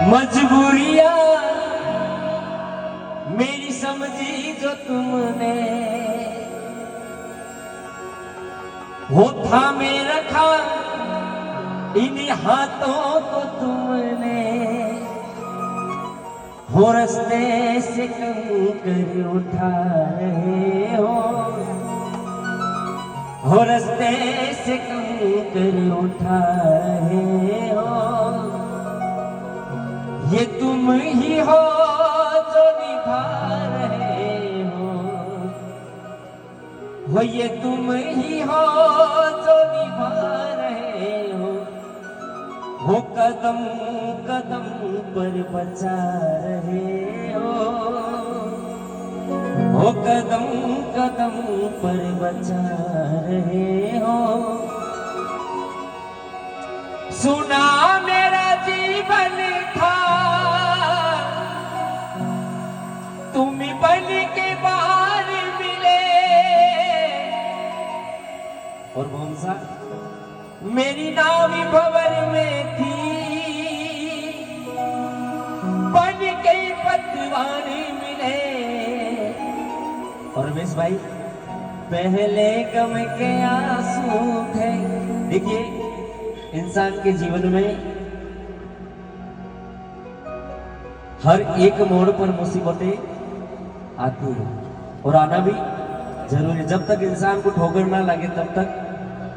मजबूरियां मेरी समझी जो तुमने, वो थामे रखा इन हाथों को तुमने, हो रस्ते से कंकर उठा रहे हो रस्ते से कंकर उठा रहे हो। ये तुम ही हो जो निभा रहे हो ये तुम ही हो जो निभा रहे हो कदम कदम पर बचा रहे हो कदम कदम पर बचा रहे हो। सुना मेरा जीवन था तुम बन के बाहर मिले, और कौन सा मेरी नाव भंवर में थी बन के पतवार मिले। और रमेश भाई पहले गम के आंसू थे। देखिए इंसान के जीवन में हर एक मोड़ पर मुसीबतें आती है और आना भी जरूरी है। जब तक इंसान को ठोकर ना लगे तब तक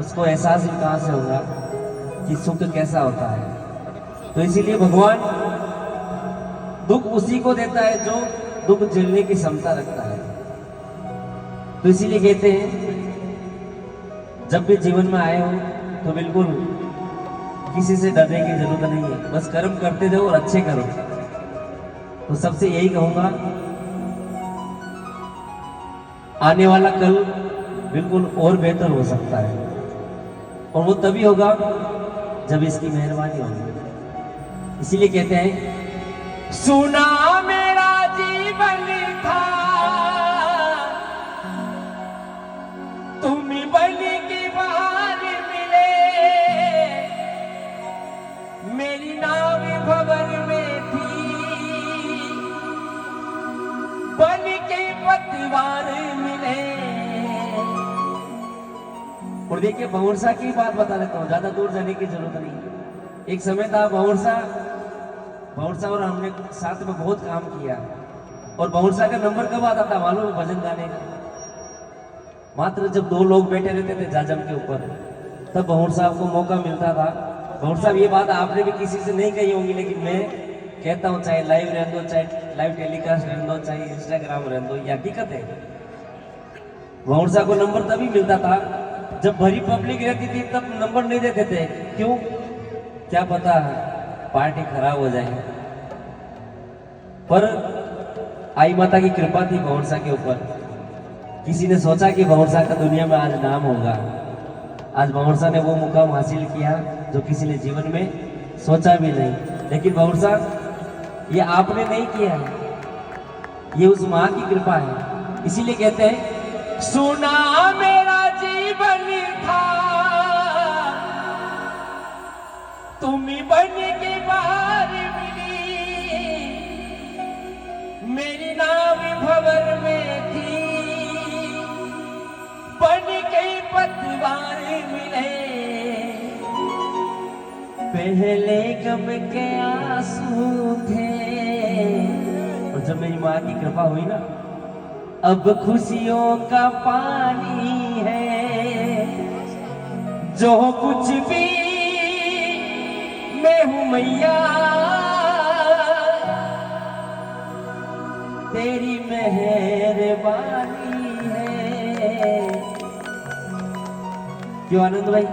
उसको एहसास ही कहां से होगा कि सुख कैसा होता है। तो इसीलिए भगवान दुख उसी को देता है जो दुख झेलने की क्षमता रखता है। तो इसीलिए कहते हैं जब भी जीवन में आए हो तो बिल्कुल किसी से डरने की जरूरत नहीं है, बस कर्म करते जाओ और अच्छे करो। तो सबसे यही कहूंगा आने वाला कल बिल्कुल और बेहतर हो सकता है और वो तभी होगा जब इसकी मेहरबानी होगी। इसीलिए कहते हैं सुना मेरा जीवन था तुम बन के बाहर मिले, मेरी नाव भंवर में थी बन के पतवार मिले। और देखिए भंवरसा की बात बता देता हूँ, ज्यादा दूर जाने की जरूरत नहीं। एक समय था भंवरसा और हमने साथ में बहुत काम किया। और भंवरसा का नंबर कब आता था मालूम है? भजन गाने का। मात्र जब दो लोग बैठे रहते थे जाजम के ऊपर तब भंवरसा को मौका मिलता था। भंवरसा ये बात आपने भी किसी से नहीं कही होगी लेकिन मैं कहता हूँ, चाहे लाइव रहने दो, चाहे लाइव टेलीकास्ट रहने दो, चाहे इंस्टाग्राम रहने दो, ये हकीकत है। भंवरसा को नंबर तभी मिलता था जब भरी पब्लिक रहती थी, तब नंबर नहीं देते थे। क्यों? क्या पता पार्टी खराब हो जाए। पर आई माता की कृपा थी भंवरसा के ऊपर। किसी ने सोचा कि भंवरसा का दुनिया में आज नाम होगा। आज भंवरसा ने वो मुकाम हासिल किया जो किसी ने जीवन में सोचा भी नहीं। लेकिन भंवरसा ये आपने नहीं किया है, ये उस मां की कृपा है। इसीलिए कहते हैं सुना मेरा जीवन था तुम बन के बाहर मिली, मेरी नाव भंवर में थी बन के पतवार मिले, पहले गम के आंसू थे। और जब मेरी माँ की कृपा हुई ना, अब खुशियों का पानी है, जो कुछ भी मैं हूं मैया तेरी मेहरबानी है। क्यों आनंद भाई,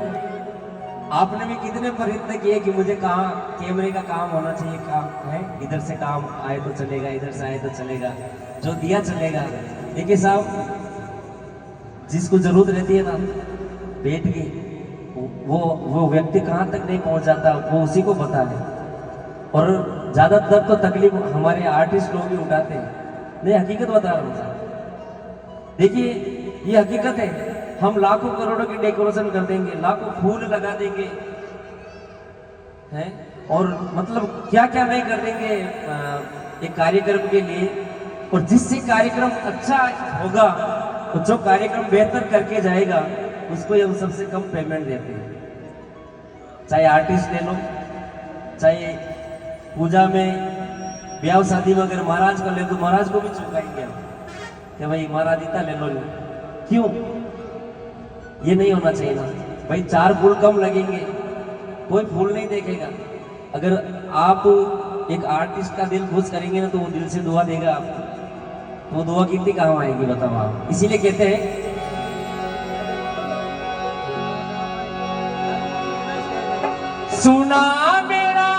आपने भी कितने प्रयत्न किए कि मुझे कहाँ कैमरे का काम होना चाहिए, काम है इधर से काम आए तो चलेगा, इधर से आए तो चलेगा, जो दिया चलेगा। देखिए साहब, जिसको जरूरत रहती है ना पेट की, वो व्यक्ति कहाँ तक नहीं पहुंच जाता वो उसी को पता है। और ज्यादातर तो तकलीफ हमारे आर्टिस्ट लोग ही उठाते हैं। नहीं, हकीकत बता रहा हूँ साहब। देखिए ये हकीकत है, हम लाखों करोड़ों की डेकोरेशन कर देंगे, लाखों फूल लगा देंगे, हैं, और मतलब क्या क्या नहीं कर देंगे एक कार्यक्रम के लिए। और जिससे कार्यक्रम अच्छा होगा, तो जो कार्यक्रम बेहतर करके जाएगा उसको हम सबसे कम पेमेंट देते हैं। चाहे आर्टिस्ट ले लो, चाहे पूजा में, ब्याह शादी में अगर महाराज को ले तो महाराज को भी चुकाएंगे हम कि भाई महाराज इतना ले लो। क्यों? ये नहीं होना चाहिए ना भाई। 4 फूल कम लगेंगे, कोई फूल नहीं देखेगा। अगर आप एक आर्टिस्ट का दिल खुश करेंगे ना, तो वो दिल से दुआ देगा आपको, तो वो दुआ कितनी काम आएगी बताओ आप। इसीलिए कहते हैं सुना मेरा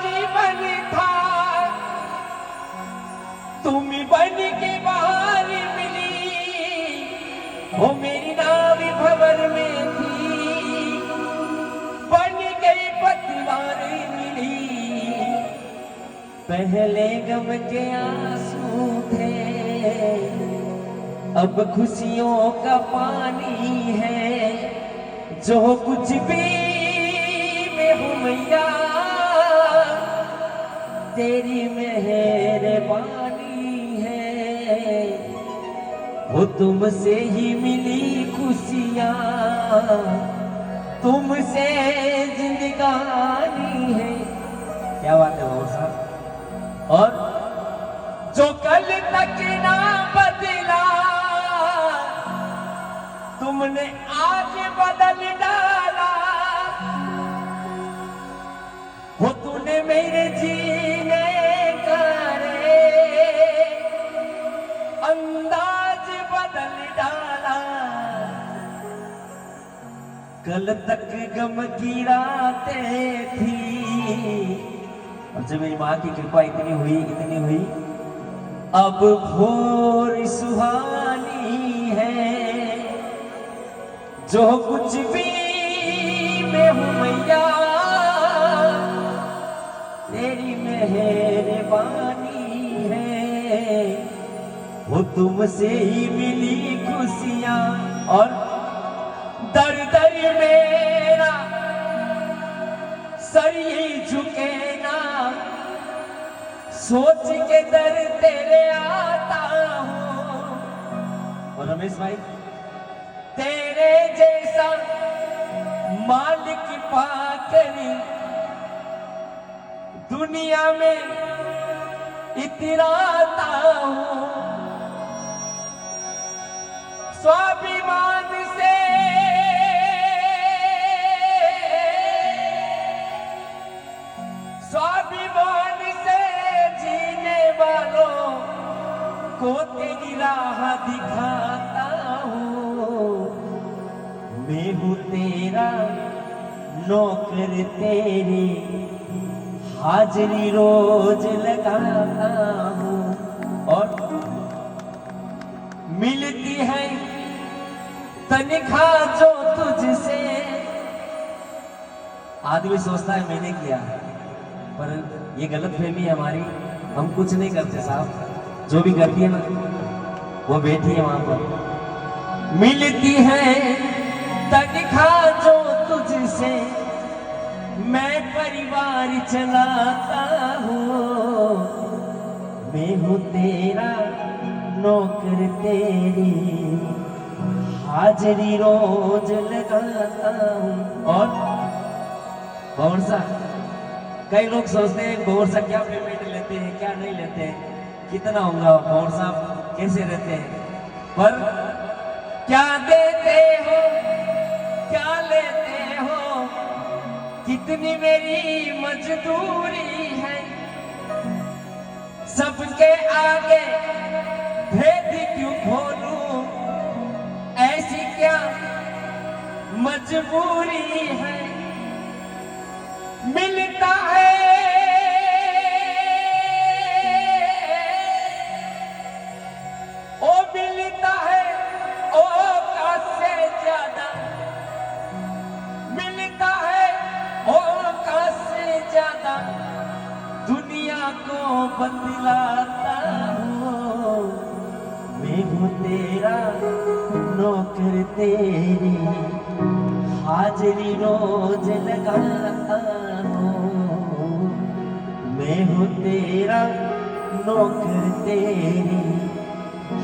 जीवन था, तुम बन के बाहर मिली, हो मेरी नाव भंवर में थी, बन गई पतवार मिली। पहले गम के आंसू थे, अब खुशियों का पानी है। जो कुछ भी मैं हूँ मैया, तेरी मेहरबानी है। वो तुमसे ही मिली खुशियाँ, तुमसे जिंदगानी है। क्या बात है बाबू साहब। और जो कल तक ना बदला, तुमने आज बदल डाला। हो तूने मेरे जीने का रे अंदाज बदल डाला। कल तक गम की रातें थी, और जब मेरी माँ की कृपा इतनी हुई, अब भोर सुहानी है। जो कुछ भी मैं हूँ मैया, तेरी मेहरबानी है। वो तुमसे ही मिली खुशियाँ। और दर दर मेरा सर ही झुके ना, सोच के दर तेरे आता हूँ। और रमेश भाई, तेरे जैसा मालिक पाकर दुनिया में इतराता हूँ। स्वाभिमान से जीने वालों को तेरी राह दिखाता हूँ। मैं हूँ तेरा नौकर, तेरी हाजिरी रोज लगाता हूँ। और मिलती है तनख्वाह जो तुझसे। आदमी सोचता है मैंने किया, पर ये गलत फहमी है हमारी। हम कुछ नहीं करते साहब, जो भी करती है ना वो बैठी है वहां पर। मिलती है तनख्वाह जो तुझसे, मैं परिवार चलाता हूँ। मैं हूँ तेरा नौकर, तेरी हाजिरी रोज लगाता हूँ। और भंवर, कई लोग सोचते हैं भंवर साहब क्या पेमेंट लेते हैं, क्या नहीं लेते हैं, कितना होगा भंवर साहब, कैसे रहते हैं। पर क्या देते हो, क्या लेते हो, कितनी मेरी मजदूरी है। सबके आगे भेद क्यों खोलूं, ऐसी क्या मजबूरी है। मिलता है ओ मिलता है ओ से ज्यादा, मिलता है ओ से ज्यादा। दुनिया को बतलाता हूँ, मैं हूँ तेरा नौकर, तेरी हाजिरी रोज लगाता हूँ। मैं हूँ तेरा नौकर, तेरी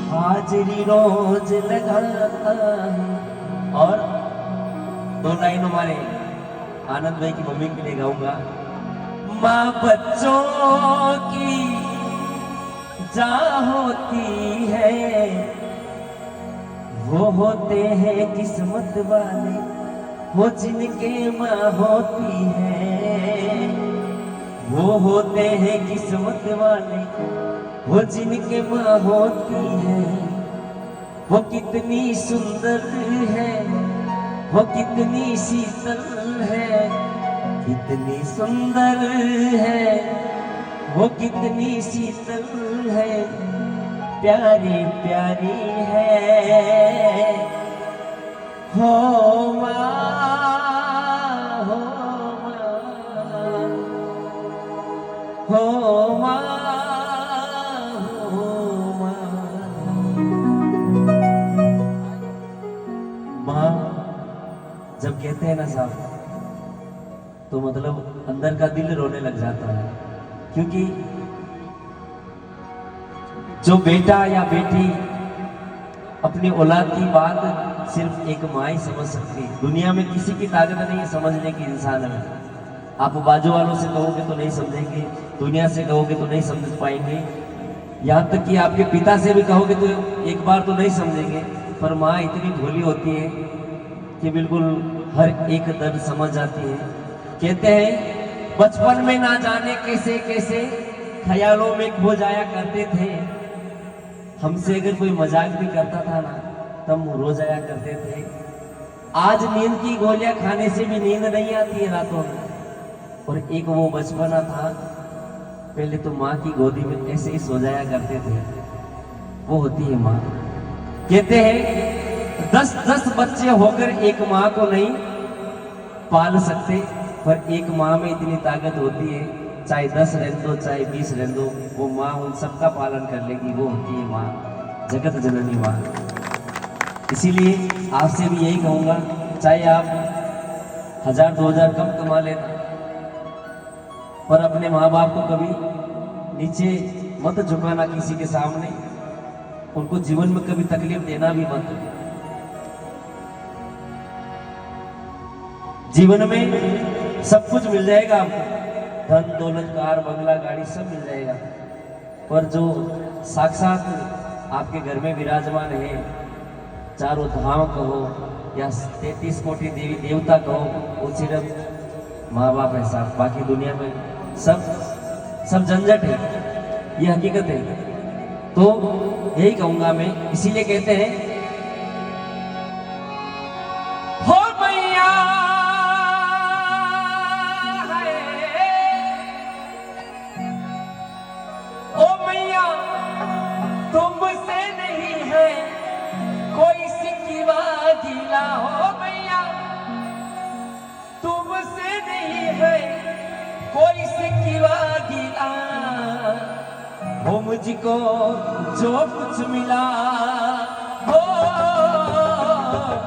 हाजिरी रोज लगाता हूँ। और दो लाइन हमारे आनंद भाई की मम्मी के लिए गाऊंगा। माँ बच्चों की जा होती है, वो होते हैं किस्मत वाले, वो जिनके माँ होती है। वो होते हैं किस्मत वाले, वो जिनके माँ होती है। वो कितनी सुंदर है, वो कितनी शीतल है, कितनी सुंदर है, वो कितनी शीतल है, प्यारी प्यारी है। हो माँ, हो माँ, हो माँ, हो माँ। जब कहते हैं ना साहब, तो मतलब अंदर का दिल रोने लग जाता है। क्योंकि जो बेटा या बेटी अपनी औलाद की बात सिर्फ एक माँ ही समझ सकती है। दुनिया में किसी की ताकत नहीं है समझने की इंसान में। आप बाजू वालों से कहोगे तो नहीं समझेंगे, दुनिया से कहोगे तो नहीं समझ पाएंगे, यहाँ तक कि आपके पिता से भी कहोगे तो एक बार तो नहीं समझेंगे। पर माँ इतनी भोली होती है कि बिल्कुल हर एक दर्द समझ जाती है। कहते हैं बचपन में ना जाने कैसे कैसे ख्यालों में खो जाया करते थे। हमसे अगर कोई मजाक भी करता था ना, तब रो जाया करते थे। आज नींद की गोलियां खाने से भी नींद नहीं आती है रातों में। और एक वो बचपना था, पहले तो माँ की गोदी में ऐसे ही सो जाया करते थे। वो होती है माँ। कहते हैं 10-10 बच्चे होकर एक माँ को नहीं पाल सकते, पर एक माँ में इतनी ताकत होती है, चाहे 10 रहने दो चाहे 20 रहने दो, वो माँ उन सबका पालन कर लेगी। वो होती है माँ, जगत जननी माँ। इसीलिए आपसे भी यही कहूँगा, चाहे आप 1000-2000 कम कमा लेना, पर अपने माँ बाप को कभी नीचे मत झुकाना किसी के सामने। उनको जीवन में कभी तकलीफ देना भी मत। जीवन में सब कुछ मिल जाएगा आपको, धन दौलत कार बंगला गाड़ी सब मिल जाएगा, पर जो साक्षात आपके घर में विराजमान है, चारों धाम कहो या 33 कोटि देवी देवता कहो, वो सिर्फ माँ बाप है साहब। बाकी दुनिया में सब झंझट है, ये हकीकत है। तो यही कहूंगा मैं। इसीलिए कहते हैं हो मैया ओ मैया, तुमसे नहीं है कोई सिकिवा गिला। हो मैया, तुमसे नहीं है कोई सिकिवा गिला। हो मुझको जो कुछ मिला, हो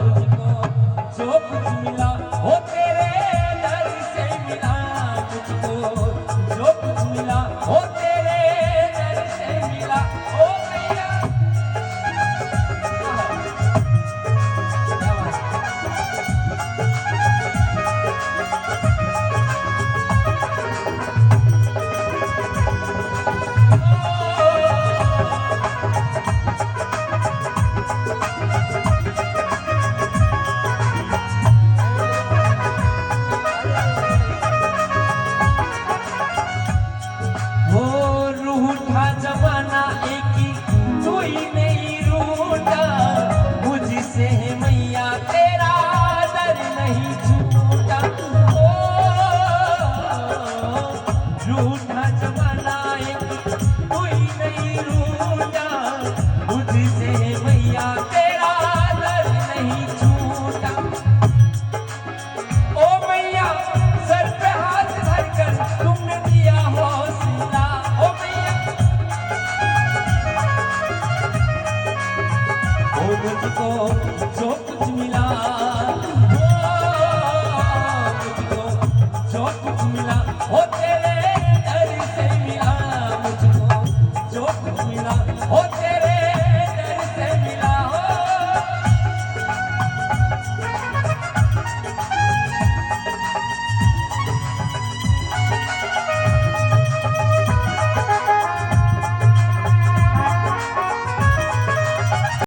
मुझको जो कुछ मिला, हो तेरे दर से मिला। मुझको जो कुछ मिला, हो तेरे दर से मिला। ओ मैया, जमाना एक ही कोई नहीं रूठा। मुझसे मैया तेरा दर नहीं छूटा। ओ रूठा